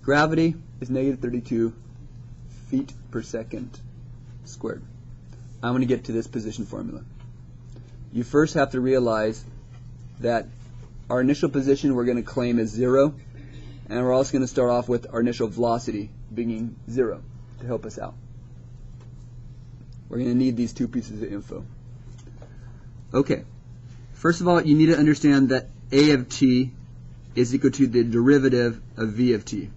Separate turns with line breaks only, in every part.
Gravity is negative 32 feet per second squared. I'm going to get to this position formula. You first have to realize that our initial position we're going to claim is 0, and we're also going to start off with our initial velocity being 0 to help us out. We're going to need these two pieces of info. Okay, first of all, you need to understand that A of t is equal to the derivative of v of t.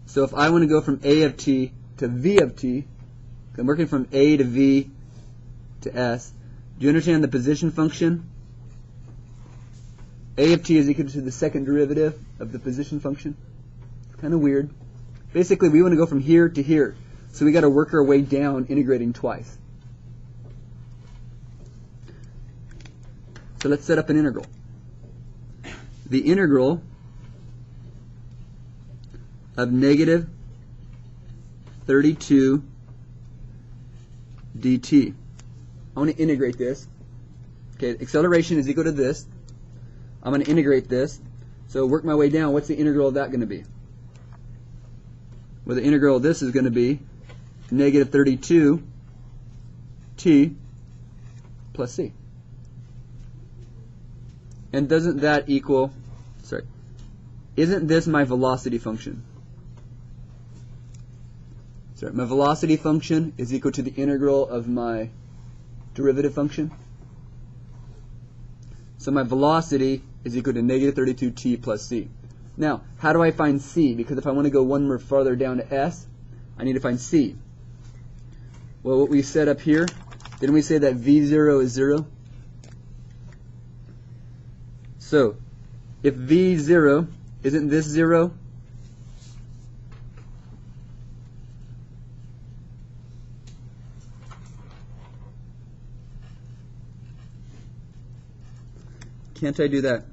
So if I want to go from A of t to v of t, I'm working from A to v to s. Do you understand the position function? A of t is equal to the second derivative of the position function. It's kind of weird. Basically, we want to go from here to here, so we got to work our way down, integrating twice. So let's set up an integral. The integral of negative 32 dt. I want to integrate this. Okay, acceleration is equal to this. I'm going to integrate this. So work my way down. What's the integral of that going to be? Well, the integral of this is going to be negative 32 t plus c. And doesn't that equal, isn't this my velocity function? My velocity function is equal to the integral of my derivative function. So my velocity is equal to negative 32t plus c. Now, how do I find c? Because if I want to go one more farther down to s, I need to find c. Well, what we set up here, didn't we say that v0 is 0? So, if v0, isn't this 0? Can't I do that?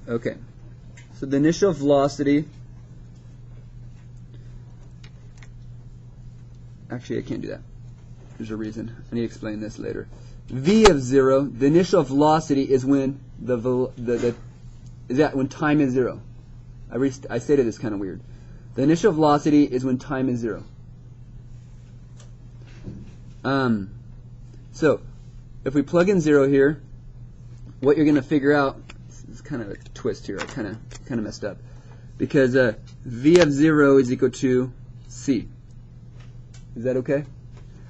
Okay. So the initial velocity, actually I can't do that. There's a reason. I need to explain this later. V of 0, the initial velocity is when when time is 0. I stated this kind of weird. The initial velocity is when time is 0. So, if we plug in 0 here, what you're going to figure out, this is kind of a twist here, I kind of messed up, because v of 0 is equal to c. Is that okay?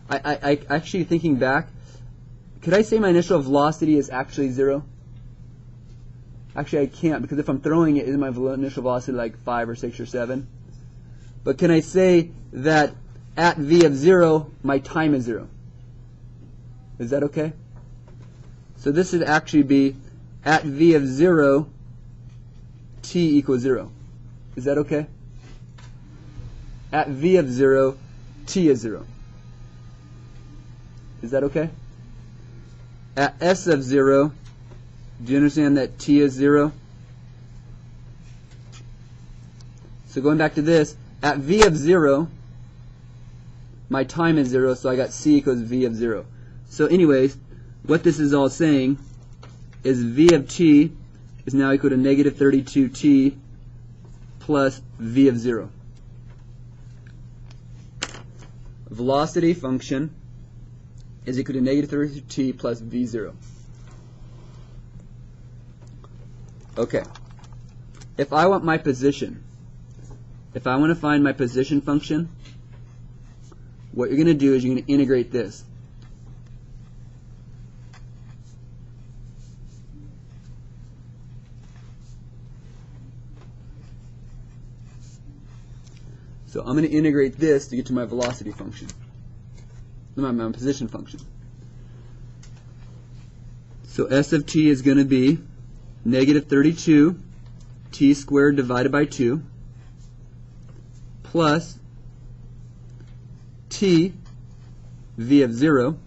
I actually, thinking back, could I say my initial velocity is actually 0? Actually, I can't, because if I'm throwing it, isn't my initial velocity like 5 or 6 or 7? But can I say that at v of 0, my time is 0? Is that okay? So this would actually be at v of 0, t equals 0. Is that okay? At v of 0, t is 0. Is that okay? At s of 0, do you understand that t is 0? So going back to this, at v of 0, my time is 0, so I got c equals v of 0. So anyways, what this is all saying is v of t is now equal to negative 32t plus v of 0. Velocity function is equal to negative 32t plus v0. Okay. If I want my position, if I want to find my position function, what you're going to do is you're going to integrate this. So I'm going to integrate this to get to my velocity function, my position function. So s of t is going to be negative 32 t squared divided by 2 plus t v of 0,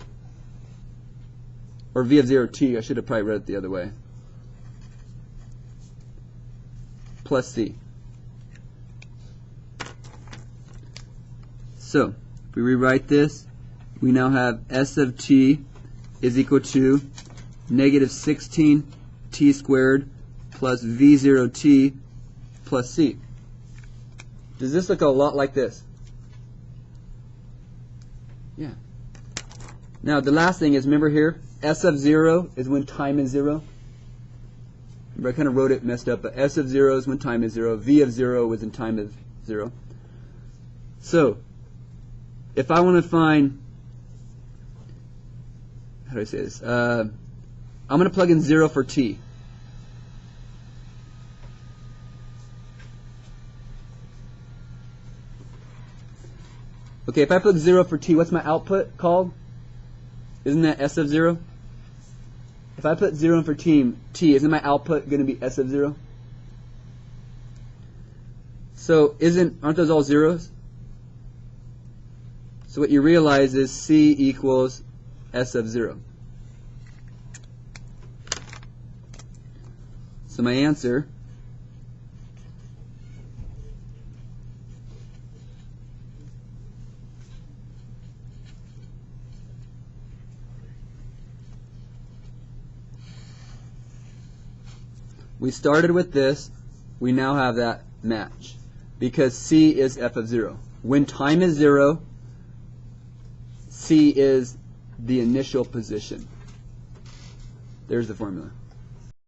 or v of 0 t, I should have probably read it the other way, plus c. So we rewrite this, we now have S of t is equal to negative 16t squared plus v0t plus c. Does this look a lot like this? Yeah. Now the last thing is, remember here, S of 0 is when time is 0. Remember, I kind of wrote it messed up, but S of 0 is when time is 0. V of 0 is when time is 0. So, if I want to find, how do I say this? I'm going to plug in 0 for t. Okay, if I put 0 for t, what's my output called? Isn't that S of 0? If I put 0 in for t, isn't my output going to be S of 0? So aren't those all zeros? So what you realize is C equals S of 0. So my answer we started with this, we now have that match because C is F of 0. When time is 0, C is the initial position. There's the formula.